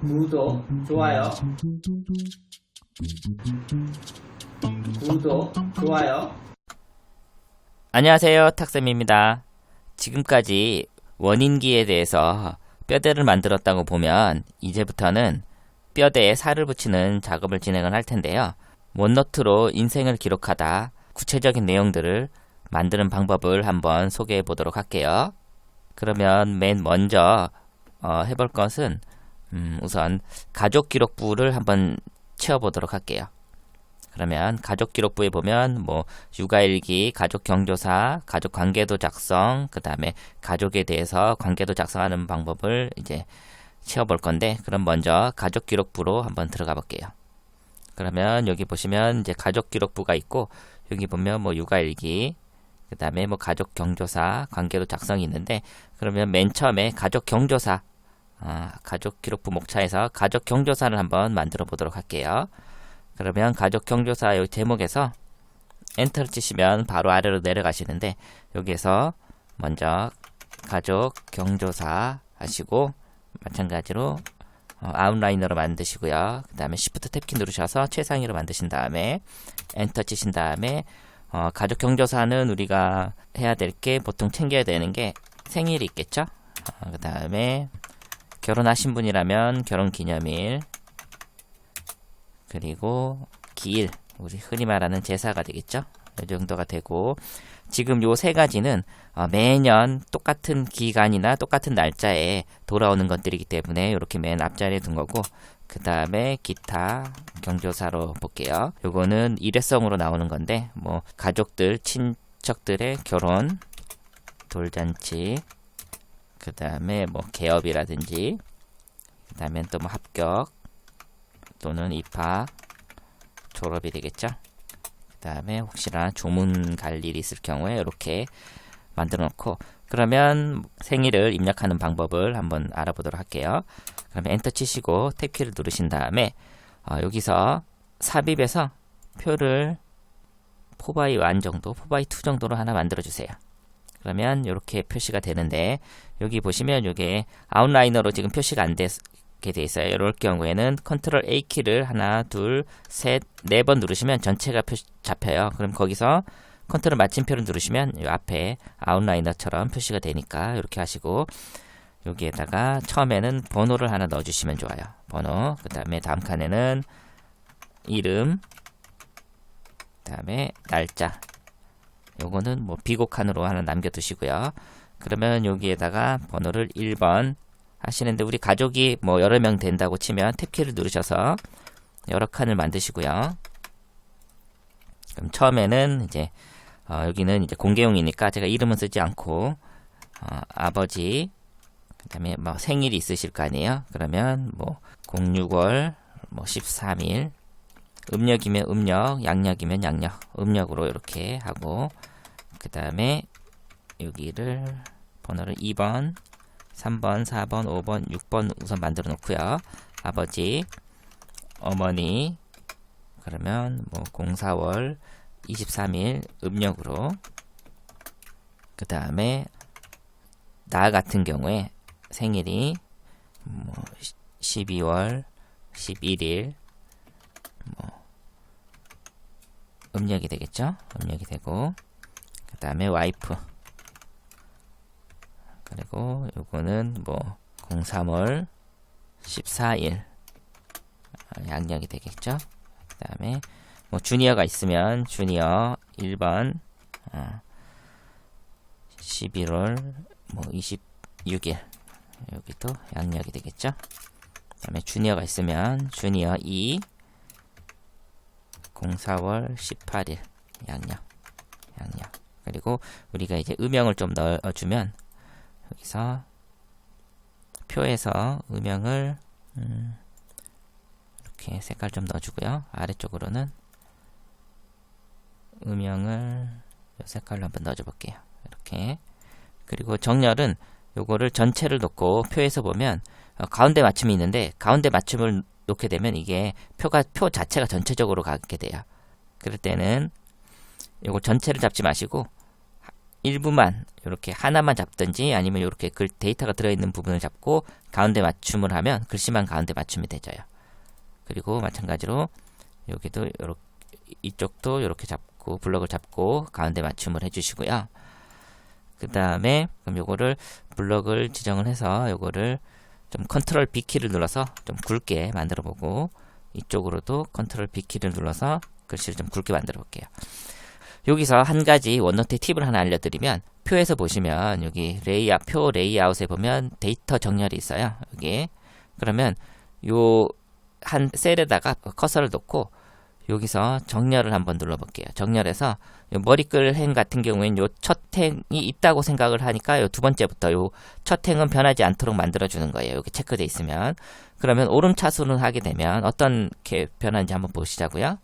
구독, 좋아요. 구독, 좋아요. 안녕하세요, 탁쌤입니다. 지금까지 원인기에 대해서 뼈대를 만들었다고 보면 이제부터는 뼈대에 살을 붙이는 작업을 진행을 할 텐데요. 원노트로 인생을 기록하다 구체적인 내용들을 만드는 방법을 한번 소개해 보도록 할게요. 그러면 맨 먼저 해볼 것은 우선 가족 기록부를 한번 채워보도록 할게요. 그러면 가족 기록부에 보면 뭐 육아일기, 가족 경조사, 가족 관계도 작성, 그 다음에 가족에 대해서 관계도 작성하는 방법을 이제 채워볼 건데, 그럼 먼저 가족 기록부로 한번 들어가 볼게요. 그러면 여기 보시면 이제 가족 기록부가 있고, 여기 보면 뭐 육아일기, 그 다음에 뭐 가족 경조사, 관계도 작성이 있는데, 그러면 맨 처음에 가족 경조사, 가족 기록부 목차에서 가족 경조사를 한번 만들어 보도록 할게요. 그러면 가족 경조사 여기 제목에서 엔터를 치시면 바로 아래로 내려가시는데, 여기에서 먼저 가족 경조사 하시고 마찬가지로 아웃라이너로 만드시고요. 그 다음에 Shift 탭키 누르셔서 최상위로 만드신 다음에 엔터 치신 다음에 가족 경조사는 우리가 해야 될 게, 보통 챙겨야 되는 게 생일이 있겠죠. 그 다음에 결혼하신 분이라면 결혼기념일, 그리고 기일, 우리 흔히 말하는 제사가 되겠죠. 이 정도가 되고, 지금 요 세 가지는 매년 똑같은 기간이나 똑같은 날짜에 돌아오는 것들이기 때문에 이렇게 맨 앞자리에 둔 거고, 그 다음에 기타 경조사로 볼게요. 요거는 일회성으로 나오는 건데, 뭐 가족들, 친척들의 결혼, 돌잔치, 그 다음에 뭐 개업이라든지, 그 다음에 또 뭐 합격 또는 입학, 졸업이 되겠죠. 그 다음에 혹시나 조문 갈 일이 있을 경우에 이렇게 만들어 놓고, 그러면 생일을 입력하는 방법을 한번 알아보도록 할게요. 그러면 엔터 치시고 탭키를 누르신 다음에 여기서 삽입에서 표를 포바이 1 정도, 포바이 2 정도로 하나 만들어 주세요. 그러면 이렇게 표시가 되는데, 여기 보시면 이게 아웃라이너로 지금 표시가 안 되게 돼 있어요. 이럴 경우에는 컨트롤 A 키를 하나, 둘, 셋, 네 번 누르시면 전체가 잡혀요. 그럼 거기서 컨트롤 마침표를 누르시면 이 앞에 아웃라이너처럼 표시가 되니까 이렇게 하시고, 여기에다가 처음에는 번호를 하나 넣어주시면 좋아요. 번호, 그 다음에 다음 칸에는 이름, 그 다음에 날짜, 요거는 뭐 비곡칸으로 하나 남겨두시고요. 그러면 여기에다가 번호를 1번 하시는데, 우리 가족이 뭐 여러 명 된다고 치면 탭키를 누르셔서 여러 칸을 만드시고요. 그럼 처음에는 이제 여기는 이제 공개용이니까 제가 이름은 쓰지 않고 아버지, 그 다음에 뭐 생일이 있으실 거 아니에요. 그러면 뭐 06월 뭐 13일, 음력이면 음력, 양력이면 양력, 음력으로 이렇게 하고, 그 다음에 여기를 번호를 2번, 3번, 4번, 5번, 6번 우선 만들어 놓고요. 아버지, 어머니, 그러면 뭐 04월 23일 음력으로, 그 다음에 나 같은 경우에 생일이 뭐 12월 11일 뭐 음력이 되겠죠. 음력이 되고, 그 다음에 와이프, 그리고 요거는 뭐 03월 14일 양력이 되겠죠. 그 다음에 뭐 주니어가 있으면 주니어 1번 11월 뭐 26일, 여기도 양력이 되겠죠. 그 다음에 주니어가 있으면 주니어 2 04월 18일 양력. 그리고 우리가 이제 음영을 좀 넣어주면, 여기서 표에서 음영을 이렇게 색깔 좀 넣어주고요. 아래쪽으로는 음영을 이 색깔로 한번 넣어줘 볼게요. 이렇게. 그리고 정렬은 요거를 전체를 놓고 표에서 보면 가운데 맞춤이 있는데, 가운데 맞춤을 놓게 되면 이게 표 자체가 전체적으로 가게 돼요. 그럴 때는 요거 전체를 잡지 마시고 일부만 이렇게 하나만 잡든지 아니면 이렇게 데이터가 들어있는 부분을 잡고 가운데 맞춤을 하면 글씨만 가운데 맞춤이 되져요. 그리고 마찬가지로 여기도 요렇게, 이쪽도 이렇게 잡고 블럭을 잡고 가운데 맞춤을 해주시고요. 그 다음에 그럼 요거를 블럭을 지정을 해서 요거를 좀 컨트롤 B 키를 눌러서 좀 굵게 만들어 보고 이쪽으로도 컨트롤 B 키를 눌러서 글씨를 좀 굵게 만들어 볼게요. 여기서 한 가지 원노트의 팁을 하나 알려드리면 표에서 보시면 여기 표 레이아웃에 보면 데이터 정렬이 있어요. 여기 그러면 요 한 셀에다가 커서를 놓고 여기서 정렬을 한번 눌러볼게요. 정렬해서 요 머리글 행 같은 경우에는 요 첫 행이 있다고 생각을 하니까 요 두 번째부터 요 첫 행은 변하지 않도록 만들어주는 거예요. 여기 체크돼 있으면. 그러면 오름차순을 하게 되면 어떤 게 변하는지 한번 보시자고요.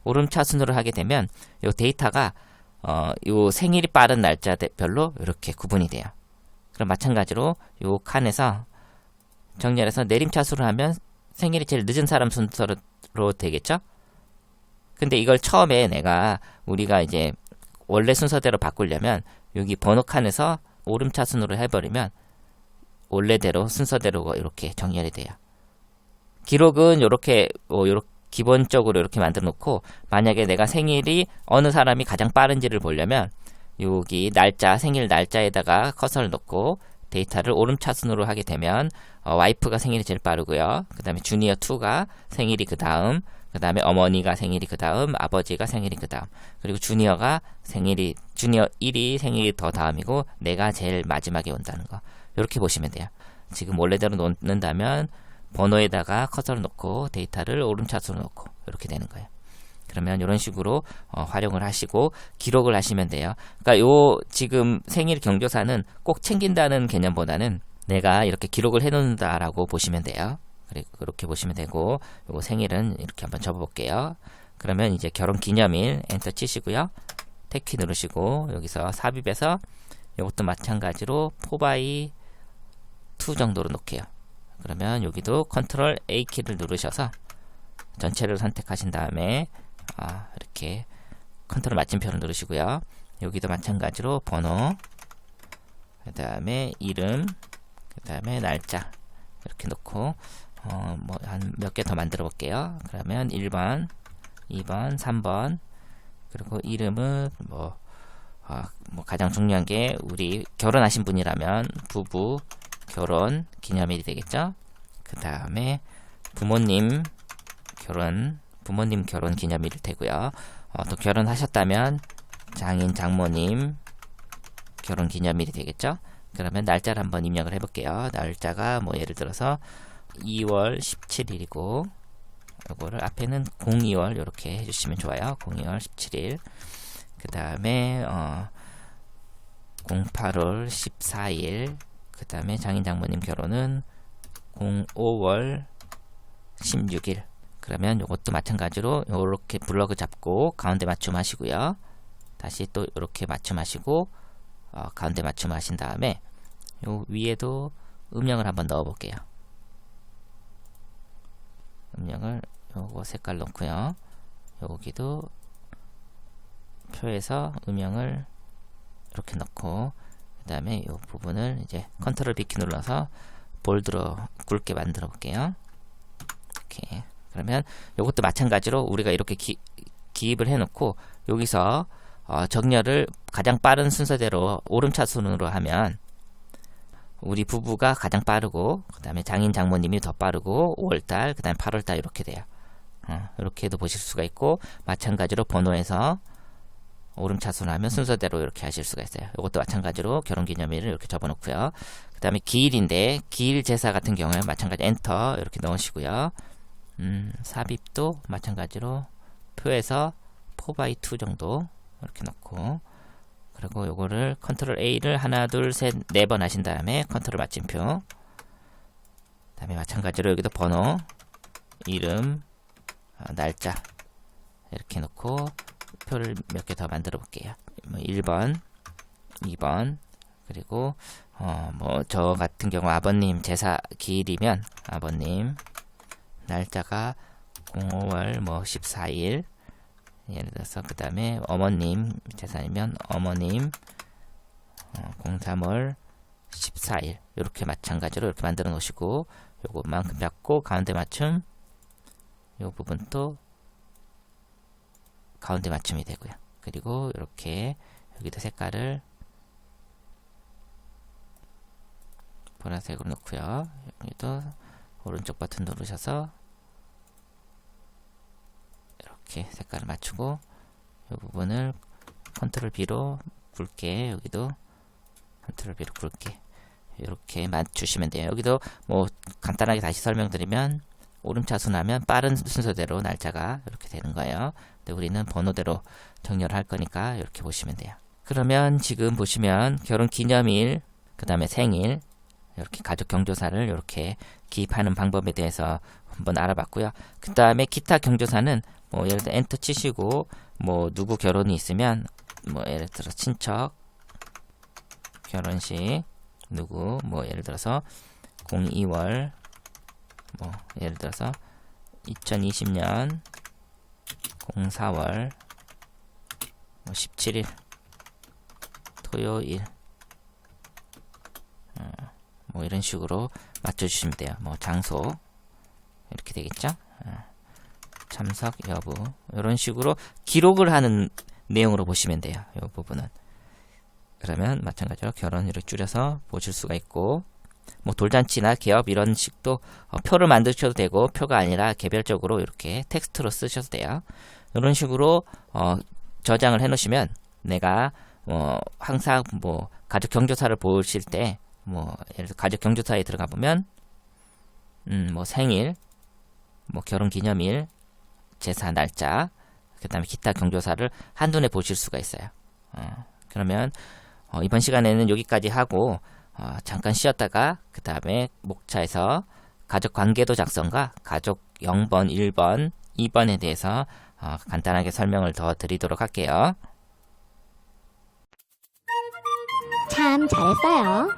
오름차순으로 하게 되면 요 데이터가 요 생일이 빠른 날짜별로 이렇게 구분이 돼요. 그럼 마찬가지로 요 칸에서 정렬해서 내림차순을 하면 생일이 제일 늦은 사람 순서로 되겠죠? 근데 이걸 처음에 우리가 이제 원래 순서대로 바꾸려면 여기 번호 칸에서 오름차순으로 해버리면 원래대로 순서대로 이렇게 정렬이 돼요. 기록은 요렇게 기본적으로 이렇게 만들어 놓고 만약에 내가 생일이 어느 사람이 가장 빠른지를 보려면 여기 생일 날짜에다가 커서를 놓고 데이터를 오름차순으로 하게 되면 와이프가 생일이 제일 빠르고요. 그 다음에 주니어 2가 생일이 그 다음, 그 다음에 어머니가 생일이 그 다음, 아버지가 생일이 그 다음, 그리고 주니어 1이 생일이 더 다음이고 내가 제일 마지막에 온다는 거. 이렇게 보시면 돼요. 지금 원래대로 놓는다면 번호에다가 커서를 놓고 데이터를 오름차순으로 놓고 이렇게 되는 거예요. 그러면 이런 식으로 활용을 하시고 기록을 하시면 돼요. 그러니까 지금 생일 경조사는 꼭 챙긴다는 개념보다는 내가 이렇게 기록을 해놓는다라고 보시면 돼요. 그렇게 보시면 되고 요 생일은 이렇게 한번 접어볼게요. 그러면 이제 결혼 기념일 엔터 치시고요. 탭키 누르시고 여기서 삽입해서 이것도 마찬가지로 4x2 정도로 놓을게요. 그러면 여기도 컨트롤 A 키를 누르셔서 전체를 선택하신 다음에 이렇게 컨트롤 마침표를 누르시고요. 여기도 마찬가지로 번호, 그 다음에 이름, 그 다음에 날짜 이렇게 놓고 한 몇 개 더 만들어 볼게요. 그러면 1번, 2번, 3번 그리고 이름은 가장 중요한 게 우리 결혼하신 분이라면 부부 결혼 기념일이 되겠죠. 그 다음에 부모님 결혼 기념일이 되고요. 또 결혼하셨다면 장인 장모님 결혼 기념일이 되겠죠. 그러면 날짜를 한번 입력을 해볼게요. 날짜가 예를 들어서 2월 17일이고 이거를 앞에는 02월 이렇게 해주시면 좋아요. 02월 17일 그 다음에 08월 14일 그 다음에 장인 장모님 결혼은 05월 16일 그러면 이것도 마찬가지로 이렇게 블럭을 잡고 가운데 맞춤하시고요. 다시 또 이렇게 맞춤하시고 가운데 맞춤하신 다음에 요 위에도 음영을 한번 넣어 볼게요. 음영을 요거 색깔 넣고요. 여기도 표에서 음영을 이렇게 넣고 그 다음에 이 부분을 이제 컨트롤 B 키 눌러서 볼드로 굵게 만들어 볼게요. 이렇게 그러면 이것도 마찬가지로 우리가 이렇게 기입을 해놓고 여기서 정렬을 가장 빠른 순서대로 오름차순으로 하면 우리 부부가 가장 빠르고 그 다음에 장인 장모님이 더 빠르고 5월달 그 다음에 8월달 이렇게 돼요. 이렇게도 보실 수가 있고 마찬가지로 번호에서 오름차순하면 순서대로 이렇게 하실 수가 있어요. 이것도 마찬가지로 결혼기념일을 이렇게 접어놓고요. 그 다음에 기일인데 기일 제사 같은 경우에 마찬가지 엔터 이렇게 넣으시고요. 삽입도 마찬가지로 표에서 4x2 정도 이렇게 넣고 그리고 요거를 컨트롤 A를 하나 둘 셋 네 번 하신 다음에 컨트롤 마침표 그 다음에 마찬가지로 여기도 번호 이름 날짜 이렇게 놓고 표를 몇 개 더 만들어 볼게요. 1번 2번 그리고 저 같은 경우 아버님 제사 기일이면 아버님 날짜가 05월 14일 예를 들어서 그 다음에 어머님 재산이면 어머님 03월 14일 이렇게 마찬가지로 이렇게 만들어 놓으시고 요것만큼 잡고 가운데 맞춤 요 부분도 가운데 맞춤이 되고요. 그리고 이렇게 여기도 색깔을 보라색으로 놓고요. 여기도 오른쪽 버튼 누르셔서 이렇게 색깔을 맞추고 이 부분을 컨트롤 B로 굵게 여기도 컨트롤 B로 굵게 이렇게 맞추시면 돼요. 여기도 뭐 간단하게 다시 설명드리면 오름차순하면 빠른 순서대로 날짜가 이렇게 되는 거예요. 근데 우리는 번호대로 정렬을 할 거니까 이렇게 보시면 돼요. 그러면 지금 보시면 결혼기념일 그 다음에 생일 이렇게 가족 경조사를 이렇게 기입하는 방법에 대해서 한번 알아봤고요. 그 다음에 기타 경조사는 뭐 예를 들어 엔터 치시고 뭐 누구 결혼이 있으면 뭐 예를 들어 친척 결혼식 누구 뭐 예를 들어서 02월 뭐 예를 들어서 2020년 04월 뭐 17일 토요일 뭐 이런 식으로 맞춰주시면 돼요. 뭐 장소 이렇게 되겠죠. 참석 여부 이런 식으로 기록을 하는 내용으로 보시면 돼요. 이 부분은 그러면 마찬가지로 결혼일을 줄여서 보실 수가 있고 뭐 돌잔치나 개업 이런 식도 표를 만드셔도 되고 표가 아니라 개별적으로 이렇게 텍스트로 쓰셔도 돼요. 이런 식으로 저장을 해 놓으시면 내가 항상 뭐 가족 경조사를 보실 때 뭐 예를 들어 가족 경조사에 들어가 보면 뭐 생일 뭐 결혼기념일 제사 날짜 그 다음에 기타 경조사를 한눈에 보실 수가 있어요. 그러면 이번 시간에는 여기까지 하고 잠깐 쉬었다가 그 다음에 목차에서 가족 관계도 작성과 가족 0번, 1번, 2번에 대해서 간단하게 설명을 더 드리도록 할게요. 참 잘했어요.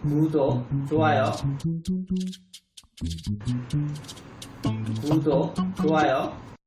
구독, 좋아요. 구독, 좋아요.